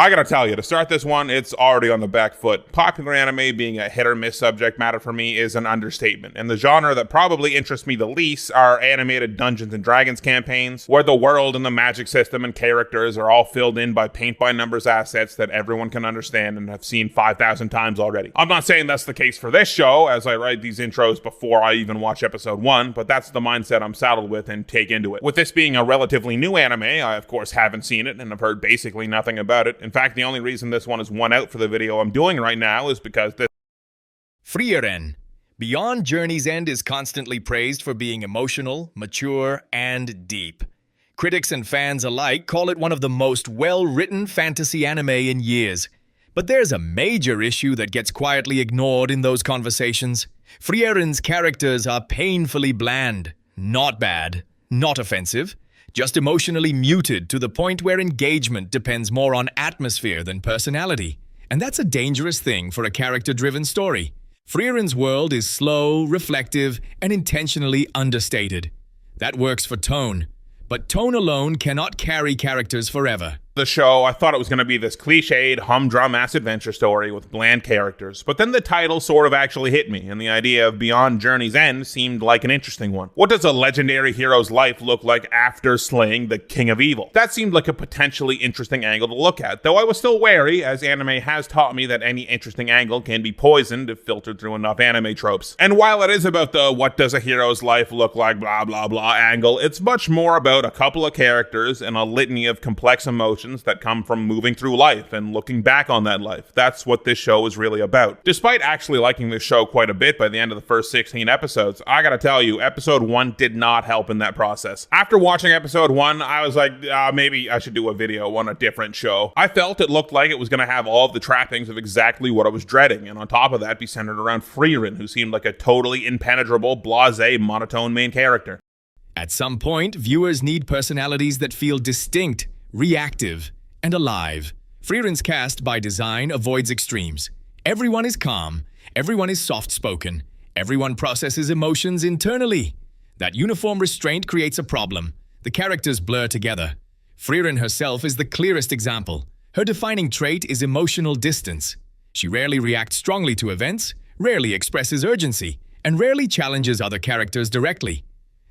I gotta tell you, to start this one, it's already on the back foot. Popular anime being a hit or miss subject matter for me is an understatement, and the genre that probably interests me the least are animated Dungeons & Dragons campaigns, where the world and the magic system and characters are all filled in by paint-by-numbers assets that everyone can understand and have seen 5,000 times already. I'm not saying that's the case for this show, as I write these intros before I even watch episode 1, but that's the mindset I'm saddled with and take into it. With this being a relatively new anime, I of course haven't seen it and have heard basically nothing about it. In fact, the only reason this one is one out for the video I'm doing right now is because this Frieren. Beyond Journey's End is constantly praised for being emotional, mature, and deep. Critics and fans alike call it one of the most well-written fantasy anime in years. But there's a major issue that gets quietly ignored in those conversations. Frieren's characters are painfully bland. Not bad, not offensive, just emotionally muted to the point where engagement depends more on atmosphere than personality. And that's a dangerous thing for a character-driven story. Frieren's world is slow, reflective, and intentionally understated. That works for tone, but tone alone cannot carry characters forever. The show, I thought it was going to be this cliched, humdrum ass adventure story with bland characters, but then the title sort of actually hit me, and the idea of Beyond Journey's End seemed like an interesting one. What does a legendary hero's life look like after slaying the King of Evil? That seemed like a potentially interesting angle to look at, though I was still wary, as anime has taught me that any interesting angle can be poisoned if filtered through enough anime tropes. And while it is about the what does a hero's life look like blah blah blah angle, it's much more about a couple of characters and a litany of complex emotions that come from moving through life and looking back on that life. That's what this show is really about. Despite actually liking this show quite a bit by the end of the first 16 episodes, I gotta tell you, episode 1 did not help in that process. After watching episode 1, I was like, maybe I should do a video on a different show. I felt it looked like it was gonna have all of the trappings of exactly what I was dreading, and on top of that be centered around Frieren, who seemed like a totally impenetrable, blasé, monotone main character. At some point, viewers need personalities that feel distinct, reactive, and alive. Frieren's cast, by design, avoids extremes. Everyone is calm, everyone is soft-spoken, everyone processes emotions internally. That uniform restraint creates a problem. The characters blur together. Frieren herself is the clearest example. Her defining trait is emotional distance. She rarely reacts strongly to events, rarely expresses urgency, and rarely challenges other characters directly.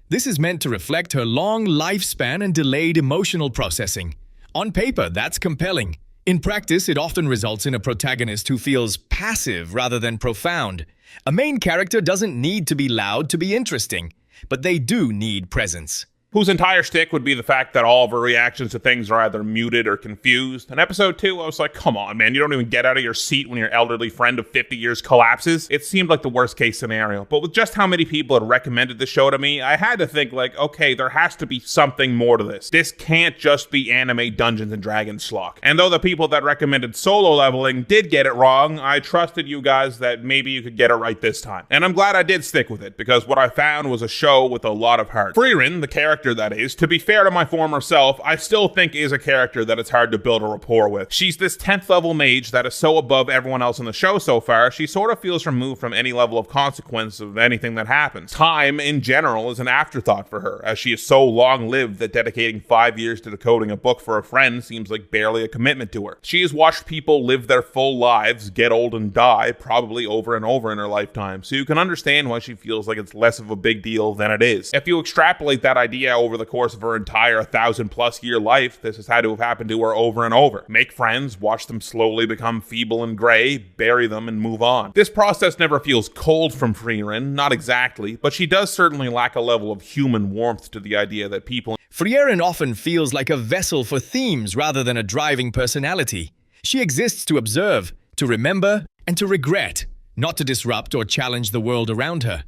This is meant to reflect her long lifespan and delayed emotional processing. On paper, that's compelling. In practice, it often results in a protagonist who feels passive rather than profound. A main character doesn't need to be loud to be interesting, but they do need presence. Whose entire shtick would be the fact that all of her reactions to things are either muted or confused. In episode 2, I was like, come on, man, you don't even get out of your seat when your elderly friend of 50 years collapses. It seemed like the worst case scenario, but with just how many people had recommended the show to me, I had to think like, okay, there has to be something more to this. This can't just be anime Dungeons & Dragons schlock. And though the people that recommended solo leveling did get it wrong, I trusted you guys that maybe you could get it right this time. And I'm glad I did stick with it, because what I found was a show with a lot of heart. Frieren, the character that is, to be fair to my former self, I still think is a character that it's hard to build a rapport with. She's this 10th level mage that is so above everyone else in the show so far, she sort of feels removed from any level of consequence of anything that happens. Time, in general, is an afterthought for her, as she is so long-lived that dedicating 5 years to decoding a book for a friend seems like barely a commitment to her. She has watched people live their full lives, get old and die, probably over and over in her lifetime, so you can understand why she feels like it's less of a big deal than it is. If you extrapolate that idea over the course of her entire 1,000+ year life, this has had to have happened to her over and over. Make friends, watch them slowly become feeble and gray, bury them, and move on. This process never feels cold from Frieren, not exactly, but she does certainly lack a level of human warmth to the idea that people. Frieren often feels like a vessel for themes rather than a driving personality. She exists to observe, to remember, and to regret, not to disrupt or challenge the world around her.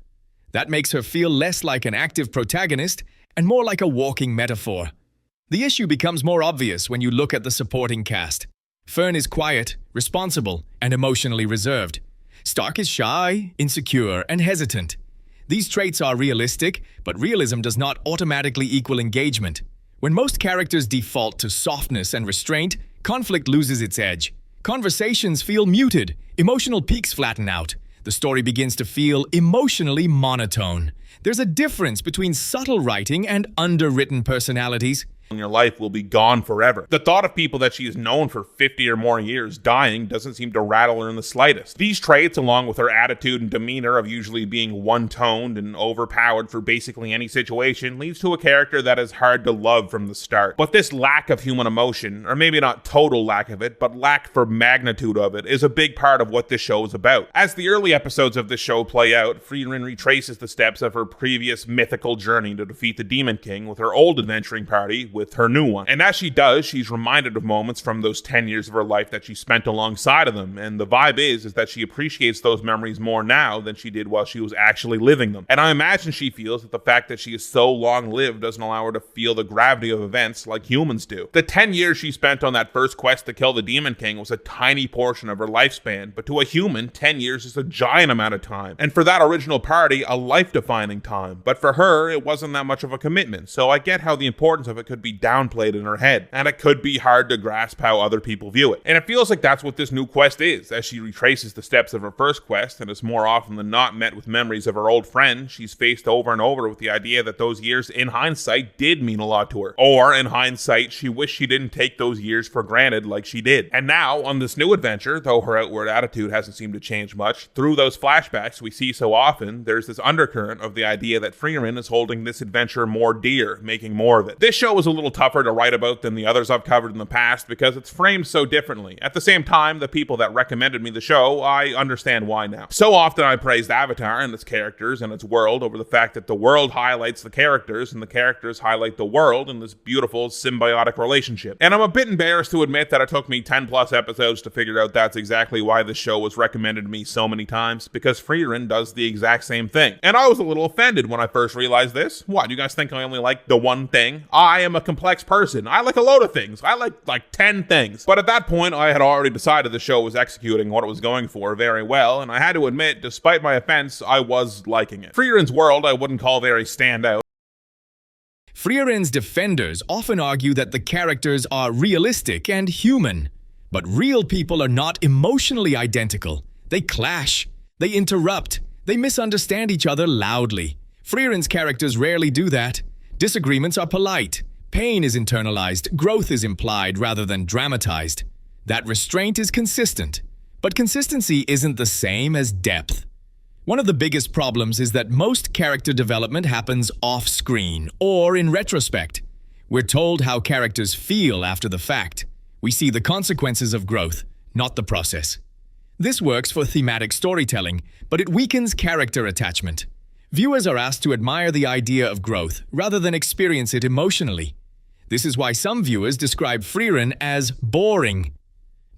That makes her feel less like an active protagonist and more like a walking metaphor. The issue becomes more obvious when you look at the supporting cast. Fern is quiet, responsible, and emotionally reserved. Stark is shy, insecure, and hesitant. These traits are realistic, but realism does not automatically equal engagement. When most characters default to softness and restraint, conflict loses its edge. Conversations feel muted, emotional peaks flatten out. The story begins to feel emotionally monotone. There's a difference between subtle writing and underwritten personalities. in your life will be gone forever. The thought of people that she has known for 50 or more years dying doesn't seem to rattle her in the slightest. These traits, along with her attitude and demeanor of usually being one-toned and overpowered for basically any situation, leads to a character that is hard to love from the start. But this lack of human emotion, or maybe not total lack of it, but lack for magnitude of it, is a big part of what this show is about. As the early episodes of this show play out, Frieren retraces the steps of her previous mythical journey to defeat the Demon King with her old adventuring party with her new one. And as she does, she's reminded of moments from those 10 years of her life that she spent alongside of them, and the vibe is that she appreciates those memories more now than she did while she was actually living them. And I imagine she feels that the fact that she is so long-lived doesn't allow her to feel the gravity of events like humans do. The 10 years she spent on that first quest to kill the Demon King was a tiny portion of her lifespan, but to a human, 10 years is a giant amount of time. And for that original party, a life-defining time. But for her, it wasn't that much of a commitment, so I get how the importance of it could be downplayed in her head, and it could be hard to grasp how other people view it. And it feels like that's what this new quest is. As she retraces the steps of her first quest, and is more often than not met with memories of her old friend, she's faced over and over with the idea that those years in hindsight did mean a lot to her. Or, in hindsight, she wished she didn't take those years for granted like she did. And now, on this new adventure, though her outward attitude hasn't seemed to change much, through those flashbacks we see so often, there's this undercurrent of the idea that Frieren is holding this adventure more dear, making more of it. This show is a little tougher to write about than the others I've covered in the past because it's framed so differently. At the same time, the people that recommended me the show, I understand why now. So often I praised Avatar and its characters and its world over the fact that the world highlights the characters and the characters highlight the world in this beautiful symbiotic relationship. And I'm a bit embarrassed to admit that it took me 10 plus episodes to figure out that's exactly why this show was recommended to me so many times, because Frieren does the exact same thing. And I was a little offended when I first realized this. What, you guys think I only like the one thing? I am a complex person. I like a load of things. I like 10 things. But at that point, I had already decided the show was executing what it was going for very well, and I had to admit, despite my offense, I was liking it. Frieren's world I wouldn't call very standout. Frieren's defenders often argue that the characters are realistic and human. But real people are not emotionally identical. They clash. They interrupt. They misunderstand each other loudly. Frieren's characters rarely do that. Disagreements are polite. Pain is internalized. Growth is implied rather than dramatized. That restraint is consistent. But consistency isn't the same as depth. One of the biggest problems is that most character development happens off-screen or in retrospect. We're told how characters feel after the fact. We see the consequences of growth, not the process. This works for thematic storytelling, but it weakens character attachment. Viewers are asked to admire the idea of growth rather than experience it emotionally. This is why some viewers describe Frieren as boring.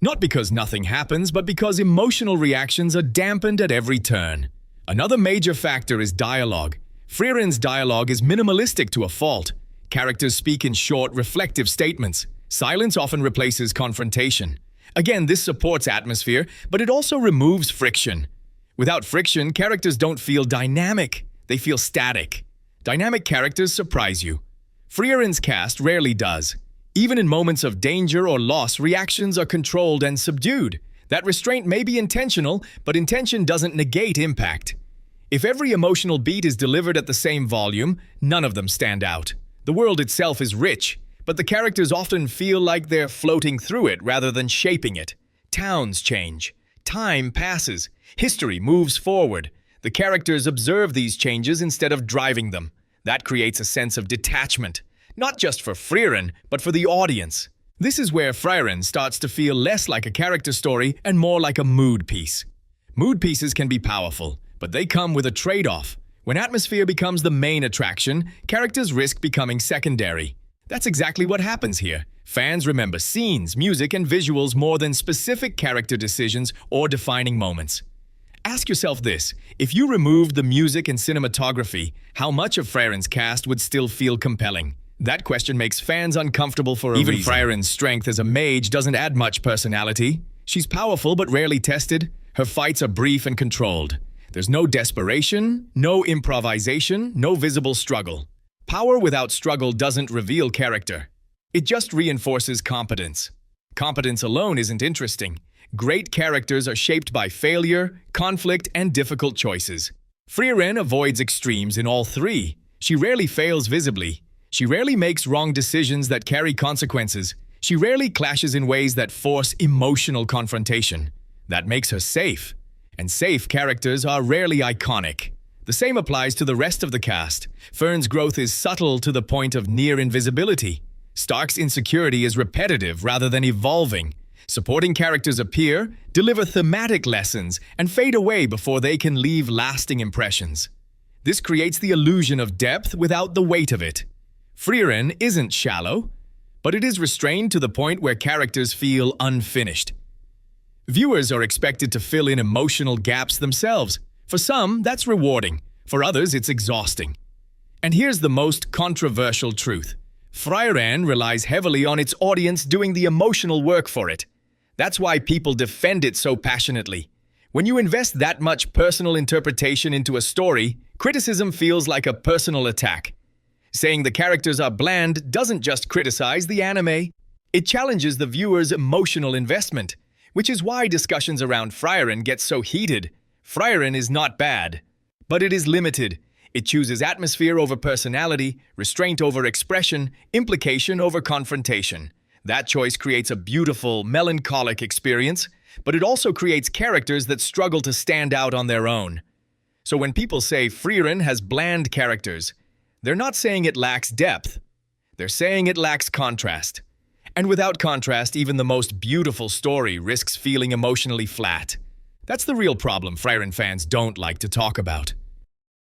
Not because nothing happens, but because emotional reactions are dampened at every turn. Another major factor is dialogue. Frieren's dialogue is minimalistic to a fault. Characters speak in short, reflective statements. Silence often replaces confrontation. Again, this supports atmosphere, but it also removes friction. Without friction, characters don't feel dynamic. They feel static. Dynamic characters surprise you. Frieren's cast rarely does. Even in moments of danger or loss, reactions are controlled and subdued. That restraint may be intentional, but intention doesn't negate impact. If every emotional beat is delivered at the same volume, none of them stand out. The world itself is rich, but the characters often feel like they're floating through it rather than shaping it. Towns change. Time passes. History moves forward. The characters observe these changes instead of driving them. That creates a sense of detachment, not just for Frieren, but for the audience. This is where Frieren starts to feel less like a character story and more like a mood piece. Mood pieces can be powerful, but they come with a trade-off. When atmosphere becomes the main attraction, characters risk becoming secondary. That's exactly what happens here. Fans remember scenes, music, and visuals more than specific character decisions or defining moments. Ask yourself this: if you removed the music and cinematography, how much of Frieren's cast would still feel compelling? That question makes fans uncomfortable for a reason. Even Frieren's strength as a mage doesn't add much personality. She's powerful but rarely tested. Her fights are brief and controlled. There's no desperation, no improvisation, no visible struggle. Power without struggle doesn't reveal character. It just reinforces competence. Competence alone isn't interesting. Great characters are shaped by failure, conflict, and difficult choices. Frieren avoids extremes in all three. She rarely fails visibly. She rarely makes wrong decisions that carry consequences. She rarely clashes in ways that force emotional confrontation. That makes her safe. And safe characters are rarely iconic. The same applies to the rest of the cast. Fern's growth is subtle to the point of near invisibility. Stark's insecurity is repetitive rather than evolving. Supporting characters appear, deliver thematic lessons, and fade away before they can leave lasting impressions. This creates the illusion of depth without the weight of it. Frieren isn't shallow, but it is restrained to the point where characters feel unfinished. Viewers are expected to fill in emotional gaps themselves. For some, that's rewarding. For others, it's exhausting. And here's the most controversial truth. Frieren relies heavily on its audience doing the emotional work for it. That's why people defend it so passionately. When you invest that much personal interpretation into a story, criticism feels like a personal attack. Saying the characters are bland doesn't just criticize the anime. It challenges the viewer's emotional investment, which is why discussions around Frieren get so heated. Frieren is not bad, but it is limited. It chooses atmosphere over personality, restraint over expression, implication over confrontation. That choice creates a beautiful, melancholic experience, but it also creates characters that struggle to stand out on their own. So when people say Frieren has bland characters, they're not saying it lacks depth. They're saying it lacks contrast. And without contrast, even the most beautiful story risks feeling emotionally flat. That's the real problem Frieren fans don't like to talk about.